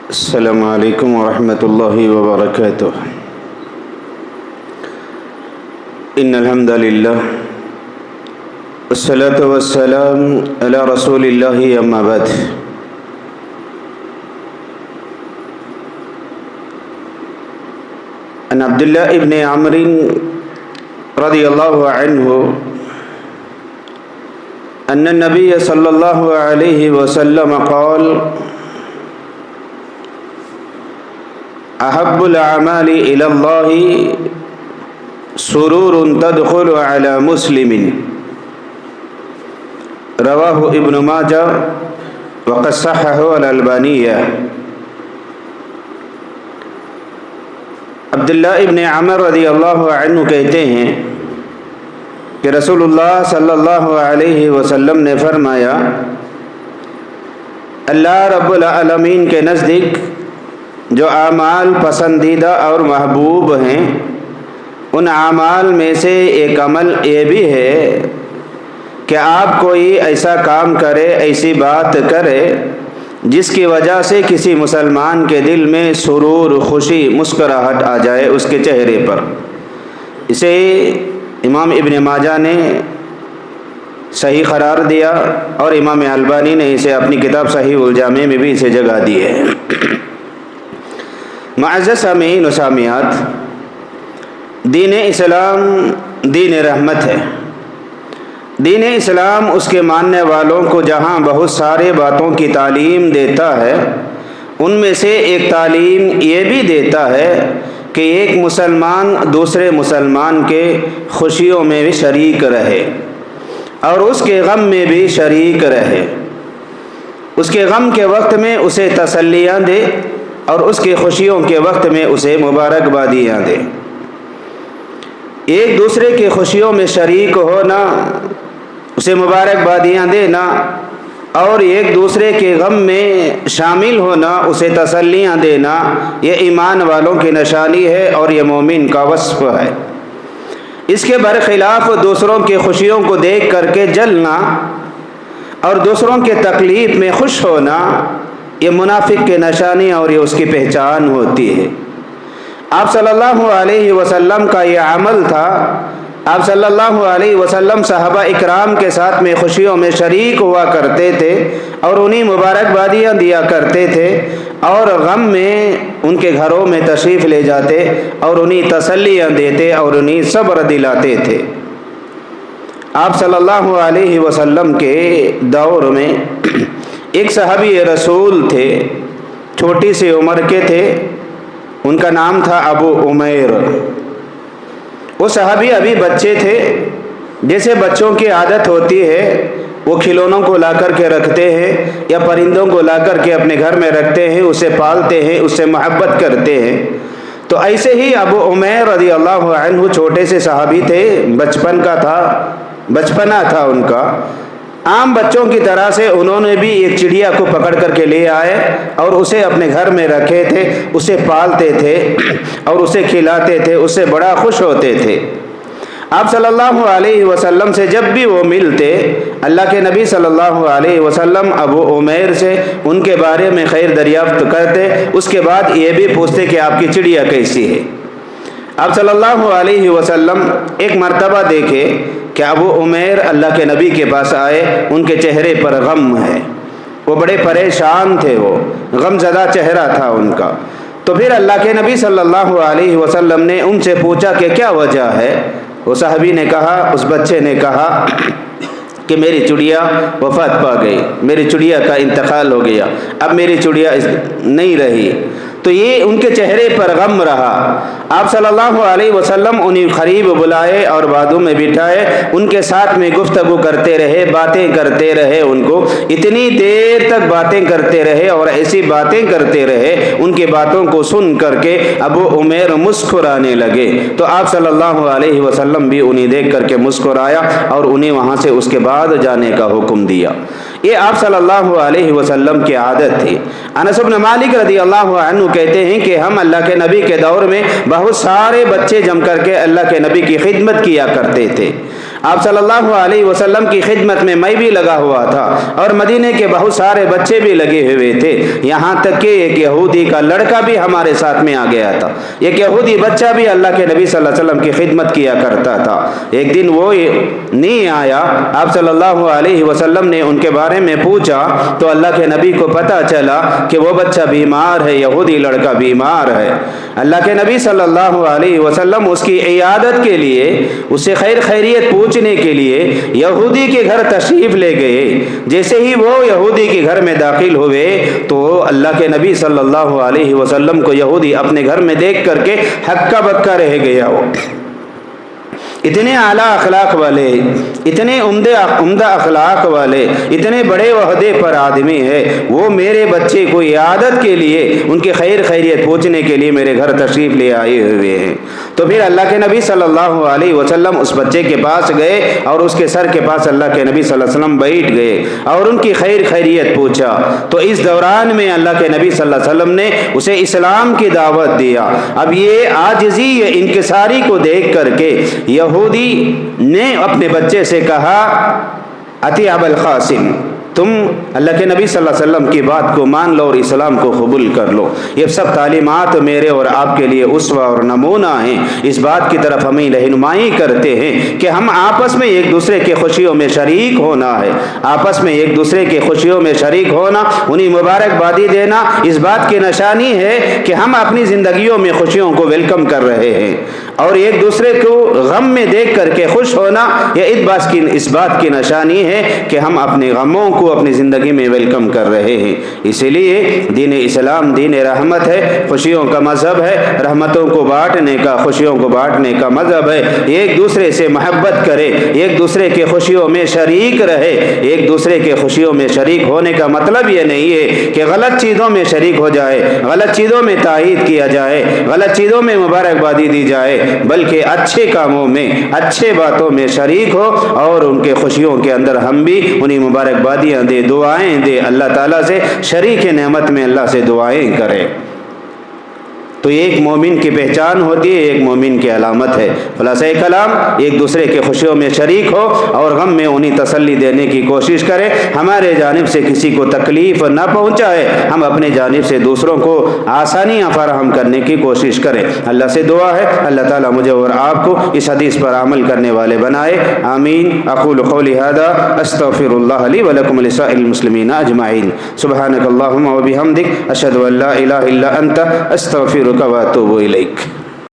السلام علیکم ورحمۃ اللہ وبرکاتہ۔ ان الحمد للہ والصلاة والسلام علی رسول اللہ اما بعد۔ عن عبداللہ ابن عمرو رضی اللہ عنہ ان النبی صلی اللہ علیہ وسلم قال احب الاعمال الى اللہ سرور تدخل على مسلم، رواہ ابن ماجہ وقد صححہ الالبانی۔ عبداللہ ابن عمر رضی اللہ عنہ کہتے ہیں کہ رسول اللہ صلی اللہ علیہ وسلم نے فرمایا، اللہ رب العالمین کے نزدیک جو اعمال پسندیدہ اور محبوب ہیں، ان اعمال میں سے ایک عمل یہ بھی ہے کہ آپ کوئی ایسا کام کرے، ایسی بات کرے جس کی وجہ سے کسی مسلمان کے دل میں سرور، خوشی، مسکراہٹ آ جائے اس کے چہرے پر۔ اسے امام ابن ماجہ نے صحیح قرار دیا اور امام البانی نے اسے اپنی کتاب صحیح الجامع میں بھی اسے جگہ دی ہے۔ معزز سامعین و سامعات، دین اسلام دین رحمت ہے۔ دین اسلام اس کے ماننے والوں کو جہاں بہت سارے باتوں کی تعلیم دیتا ہے، ان میں سے ایک تعلیم یہ بھی دیتا ہے کہ ایک مسلمان دوسرے مسلمان کے خوشیوں میں بھی شریک رہے اور اس کے غم میں بھی شریک رہے، اس کے غم کے وقت میں اسے تسلیاں دے اور اس کی خوشیوں کے وقت میں اسے مبارکبادیاں دے۔ ایک دوسرے کی خوشیوں میں شریک ہونا، اسے مبارکبادیاں دینا، اور ایک دوسرے کے غم میں شامل ہونا، اسے تسلیاں دینا، یہ ایمان والوں کی نشانی ہے اور یہ مومن کا وصف ہے۔ اس کے برخلاف دوسروں کی خوشیوں کو دیکھ کر کے جلنا اور دوسروں کے تکلیف میں خوش ہونا، یہ منافق کی نشانی اور یہ اس کی پہچان ہوتی ہے۔ آپ صلی اللہ علیہ وسلم کا یہ عمل تھا۔ آپ صلی اللہ علیہ وسلم صحابہ اکرام کے ساتھ میں خوشیوں میں شریک ہوا کرتے تھے اور انہیں مبارکبادیاں دیا کرتے تھے، اور غم میں ان کے گھروں میں تشریف لے جاتے اور انہیں تسلیاں دیتے اور انہیں صبر دلاتے تھے۔ آپ صلی اللہ علیہ وسلم کے دور میں ایک صحابی رسول تھے، چھوٹی سی عمر کے تھے، ان کا نام تھا ابو عمیر۔ وہ صحابی ابھی بچے تھے، جیسے بچوں کی عادت ہوتی ہے، وہ کھلونوں کو لا کر کے رکھتے ہیں یا پرندوں کو لا کر کے اپنے گھر میں رکھتے ہیں، اسے پالتے ہیں، اس سے محبت کرتے ہیں۔ تو ایسے ہی ابو عمیر رضی اللہ عنہ چھوٹے سے صحابی تھے، بچپنا تھا ان کا۔ عام بچوں کی طرح سے انہوں نے بھی ایک چڑیا کو پکڑ کر کے لے آئے اور اسے اپنے گھر میں رکھے تھے، اسے پالتے تھے اور اسے کھلاتے تھے، اس سے بڑا خوش ہوتے تھے۔ آپ صلی اللہ علیہ وسلم سے جب بھی وہ ملتے، اللہ کے نبی صلی اللہ علیہ وسلم ابو عمیر سے ان کے بارے میں خیر دریافت کرتے، اس کے بعد یہ بھی پوچھتے کہ آپ کی چڑیا کیسی ہے۔ آپ صلی اللہ علیہ وسلم ایک مرتبہ دیکھے کہ ابو عمیر اللہ کے نبی کے پاس آئے، ان کے چہرے پر غم ہے، وہ بڑے پریشان تھے، وہ غم زدہ چہرہ تھا ان کا۔ تو پھر اللہ کے نبی صلی اللہ علیہ وسلم نے ان سے پوچھا کہ کیا وجہ ہے؟ وہ صحابی نے کہا، اس بچے نے کہا کہ میری چڑیا وفات پا گئی، میری چڑیا کا انتقال ہو گیا، اب میری چڑیا نہیں رہی۔ تو یہ ان کے چہرے پر غم رہا۔ آپ صلی اللہ علیہ وسلم انہیں قریب بلائے اور بازو میں بٹھائے، ان کے ساتھ میں گفتگو کرتے رہے، باتیں کرتے رہے، ان کو اتنی دیر تک باتیں کرتے رہے اور ایسی باتیں کرتے رہے، ان کی باتوں کو سن کر کے ابو عمیر مسکرانے لگے۔ تو آپ صلی اللہ علیہ وسلم بھی انہیں دیکھ کر کے مسکرایا اور انہیں وہاں سے اس کے بعد جانے کا حکم دیا۔ یہ آپ صلی اللہ علیہ وسلم کی عادت تھی۔ انس بن مالک رضی اللہ عنہ کہتے ہیں کہ ہم اللہ کے نبی کے دور میں بہت سارے بچے جم کر کے اللہ کے نبی کی خدمت کیا کرتے تھے۔ آپ صلی اللہ علیہ وسلم کی خدمت میں میں بھی لگا ہوا تھا اور مدینے کے بہت سارے بچے بھی لگے ہوئے تھے، یہاں تک کہ ایک یہودی کا لڑکا بھی ہمارے ساتھ میں آ گیا تھا۔ ایک یہودی بچہ بھی اللہ کے نبی صلی اللہ علیہ وسلم کی خدمت کیا کرتا تھا۔ ایک دن وہ نہیں آیا، آپ صلی اللہ علیہ وسلم نے ان کے بارے میں پوچھا تو اللہ کے نبی کو پتہ چلا کہ وہ بچہ بیمار ہے، یہودی لڑکا بیمار ہے۔ اللہ کے نبی صلی اللہ علیہ وسلم اس کی عیادت کے لیے، اسے خیر خیریت پوچھنے کے لیے یہودی کے گھر تشریف لے گئے۔ جیسے ہی وہ یہودی کے گھر میں داخل ہوئے تو اللہ کے نبی صلی اللہ علیہ وسلم کو یہودی اپنے گھر میں دیکھ کر کے ہکا بکا رہ گیا۔ وہ اتنے اعلیٰ اخلاق والے، اتنے عمدہ اخلاق والے، اتنے بڑے عہدے پر آدمی ہے، وہ میرے بچے کو عیادت کے لیے، ان کی خیر خیریت پوچھنے کے لیے میرے گھر تشریف لے آئے ہوئے ہیں۔ تو پھر اللہ کے نبی صلی اللہ علیہ وسلم اس بچے کے پاس گئے اور اس کے سر کے پاس اللہ کے نبی صلی اللہ علیہ وسلم بیٹھ گئے اور ان کی خیر خیریت پوچھا۔ تو اس دوران میں اللہ کے نبی صلی اللہ علیہ وسلم نے اسے اسلام کی دعوت دیا۔ اب یہ عاجزی، یہ انکساری کو دیکھ کر کے یہودی نے اپنے بچے سے کہا، اطیع ابا القاسم، تم اللہ کے نبی صلی اللہ علیہ وسلم کی بات کو مان لو اور اسلام کو قبول کر لو۔ یہ سب تعلیمات میرے اور آپ کے لیے اسوہ اور نمونہ ہیں۔ اس بات کی طرف ہمیں رہنمائی کرتے ہیں کہ ہم آپس میں ایک دوسرے کے خوشیوں میں شریک ہونا ہے، آپس میں ایک دوسرے کے خوشیوں میں شریک ہونا، انہیں مبارکبادی دینا، اس بات کی نشانی ہے کہ ہم اپنی زندگیوں میں خوشیوں کو ویلکم کر رہے ہیں، اور ایک دوسرے کو غم میں دیکھ کر کے خوش ہونا یہ اس بات کی نشانی ہے کہ ہم اپنے غموں کو اپنی زندگی میں ویلکم کر رہے ہیں۔ اسی لیے دین اسلام دین رحمت ہے، خوشیوں کا مذہب ہے، رحمتوں کو بانٹنے کا، خوشیوں کو بانٹنے کا مذہب ہے۔ ایک دوسرے سے محبت کرے، ایک دوسرے کے خوشیوں میں شریک رہے۔ ایک دوسرے کے خوشیوں میں شریک ہونے کا مطلب یہ نہیں ہے کہ غلط چیزوں میں شریک ہو جائے، غلط چیزوں میں تائید کیا جائے، غلط چیزوں میں مبارکبادی دی جائے، بلکہ اچھے کاموں میں، اچھے باتوں میں شریک ہو اور ان کے خوشیوں کے اندر ہم بھی انہیں مبارکبادیاں دے، دعائیں دے، اللہ تعالیٰ سے شریک نعمت میں اللہ سے دعائیں کرے۔ تو یہ ایک مومن کی پہچان ہوتی ہے، ایک مومن کی علامت ہے۔ خلاصہ کلام، ایک دوسرے کے خوشیوں میں شریک ہو اور غم میں انہیں تسلی دینے کی کوشش کرے۔ ہمارے جانب سے کسی کو تکلیف نہ پہنچائے، ہم اپنے جانب سے دوسروں کو آسانیاں فراہم کرنے کی کوشش کریں۔ اللہ سے دعا ہے اللہ تعالیٰ مجھے اور آپ کو اس حدیث پر عمل کرنے والے بنائے، آمین۔ اقول قولی ھذا استغفر اللہ لی ولکم ولسائر المسلمین اجمعین۔ سبحانک اللہم وبحمدک، اشہد ان لا الہ الا انت، استغفرک واتوب الیک۔